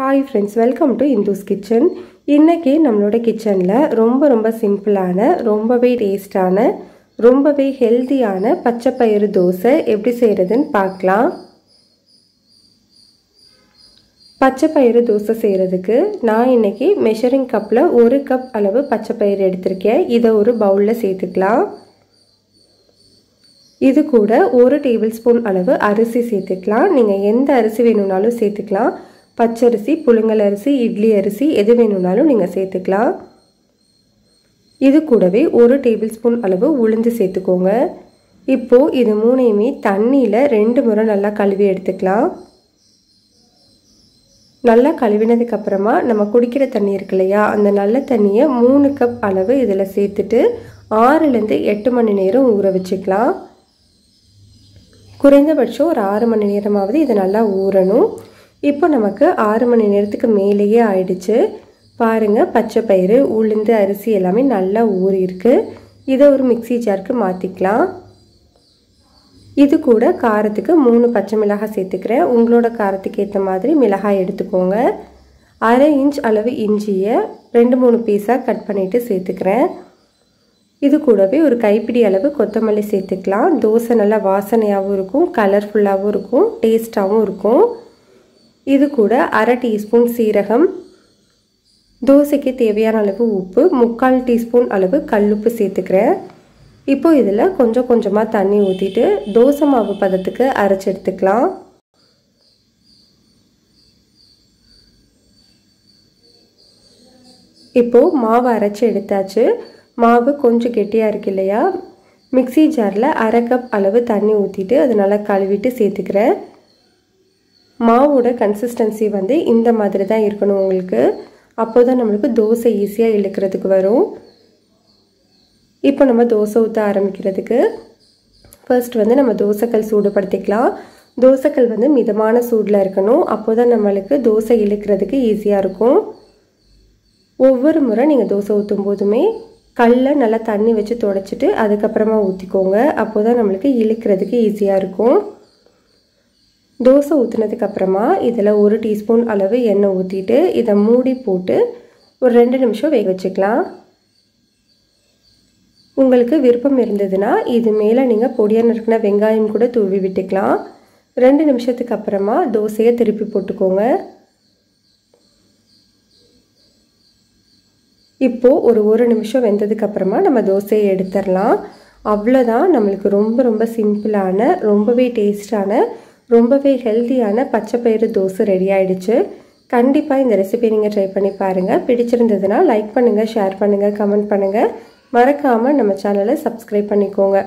Hi friends, welcome to Indhu's kitchen. இன்றைக்கி நம்மளோட கிச்சனில் ரொம்ப சிம்பிளான, ரொம்பவே டேஸ்டான, ரொம்பவே ஹெல்த்தியான பச்சைப்பயிறு தோசை எப்படி செய்கிறதுன்னு பார்க்கலாம். பச்சைப்பயிறு தோசை செய்கிறதுக்கு நான் இன்றைக்கி மெஷரிங் கப்பில் 1 கப் அளவு பச்சைப்பயிறு எடுத்திருக்கேன். இதை ஒரு பவுலில் சேர்த்துக்கலாம். இது கூட 1 டேபிள் ஸ்பூன் அளவு அரிசி சேர்த்துக்கலாம். நீங்கள் எந்த அரிசி வேணும்னாலும் சேர்த்துக்கலாம். பச்சரிசி, புழுங்கல் அரிசி, இட்லி அரிசி எது வேணும்னாலும் நீங்கள் சேர்த்துக்கலாம். இது கூடவே 1 டேபிள் ஸ்பூன் அளவு உளுந்து சேர்த்துக்கோங்க. இப்போது இது மூணையுமே தண்ணியில் 2 முறை நல்லா கழுவி எடுத்துக்கலாம். நல்லா கழுவினதுக்கப்புறமா நம்ம குடிக்கிற தண்ணி இருக்கு இல்லையா, அந்த நல்ல தண்ணியை 3 கப் அளவு இதில் சேர்த்துட்டு 6லேருந்து 8 மணி நேரம் ஊற வச்சுக்கலாம். குறைந்தபட்சம் ஒரு 6 மணி நேரமாவது இது நல்லா ஊறணும். இப்போ நமக்கு 6 மணி நேரத்துக்கு மேலேயே ஆயிடுச்சு. பாருங்கள், பச்சை பயிறு, உளுந்து, அரிசி எல்லாமே நல்லா ஊறியிருக்கு. இதை ஒரு மிக்ஸி ஜாருக்கு மாற்றிக்கலாம். இது கூட காரத்துக்கு 3 பச்சை மிளகாய் சேர்த்துக்கிறேன். உங்களோட காரத்துக்கு ஏற்ற மாதிரி மிளகாய் எடுத்துக்கோங்க. 1/2 இன்ச் அளவு இஞ்சியை 2-3 பீஸாக கட் பண்ணிவிட்டு சேர்த்துக்கிறேன். இது கூடவே ஒரு கைப்பிடி அளவு கொத்தமல்லி சேர்த்துக்கலாம். தோசை நல்லா வாசனையாகவும் இருக்கும், கலர்ஃபுல்லாகவும் இருக்கும், டேஸ்ட்டாகவும் இருக்கும். இது கூட 1/2 டீஸ்பூன் சீரகம், தோசைக்கு தேவையான அளவு உப்பு, 3/4 டீஸ்பூன் அளவு கல்லுப்பு சேர்த்துக்கிறேன். இப்போ இதில் கொஞ்சமாக தண்ணி ஊற்றிட்டு தோசை மாவு பதத்துக்கு அரைச்சி எடுத்துக்கலாம். இப்போது மாவு அரைச்சி எடுத்தாச்சு. மாவு கொஞ்சம் கெட்டியாக இருக்கு இல்லையா, மிக்ஸி ஜாரில் 1/2 கப் அளவு தண்ணி ஊற்றிட்டு அது நல்லா கழுவிட்டு சேர்த்துக்கிறேன். மாவோட கன்சிஸ்டன்சி இந்த மாதிரி தான் இருக்கணும் உங்களுக்கு. அப்போ தான் நம்மளுக்கு தோசை ஈஸியாக இழுக்கிறதுக்கு வரும். இப்போ நம்ம தோசை ஊற்ற ஆரம்பிக்கிறதுக்கு ஃபர்ஸ்ட் நம்ம தோசைக்கல் சூடுபடுத்திக்கலாம். தோசைக்கல் மிதமான சூடில் இருக்கணும். அப்போ தான் நம்மளுக்கு தோசை இழுக்கிறதுக்கு ஈஸியாக இருக்கும். ஒவ்வொரு முறை நீங்கள் தோசை ஊற்றும் போதுமே கல்லை நல்லா தண்ணி வச்சு துடைச்சிட்டு அதுக்கப்புறமா ஊற்றிக்கோங்க. அப்போ தான் நம்மளுக்கு இழுக்கிறதுக்கு ஈஸியாக இருக்கும். தோசை ஊற்றினதுக்கப்புறமா இதில் 1 டீஸ்பூன் அளவு எண்ணெய் ஊற்றிட்டு இதை மூடி போட்டு ஒரு 2 நிமிஷம் வேக வச்சுக்கலாம். உங்களுக்கு விருப்பம் இருந்ததுன்னா இது மேலே நீங்கள் பொடியாக நறுக்கின வெங்காயம் கூட தூவி விட்டுக்கலாம். 2 நிமிஷத்துக்கு அப்புறமா தோசையை திருப்பி போட்டுக்கோங்க. இப்போது ஒரு 1 நிமிஷம் வெந்ததுக்கப்புறமா நம்ம தோசையை எடுத்துடலாம். அவ்வளோதான், நம்மளுக்கு ரொம்ப சிம்பிளான, ரொம்பவே டேஸ்டான, ரொம்பவே ஹெல்த்தியான பச்சைப்பயிறு தோசை ரெடி ஆகிடுச்சு. கண்டிப்பாக இந்த ரெசிபியை நீங்கள் ட்ரை பண்ணி பாருங்கள். பிடிச்சிருந்ததுன்னா லைக் பண்ணுங்கள், ஷேர் பண்ணுங்கள், கமெண்ட் பண்ணுங்கள். மறக்காமல் நம்ம சேனலை சப்ஸ்கிரைப் பண்ணிக்கோங்க.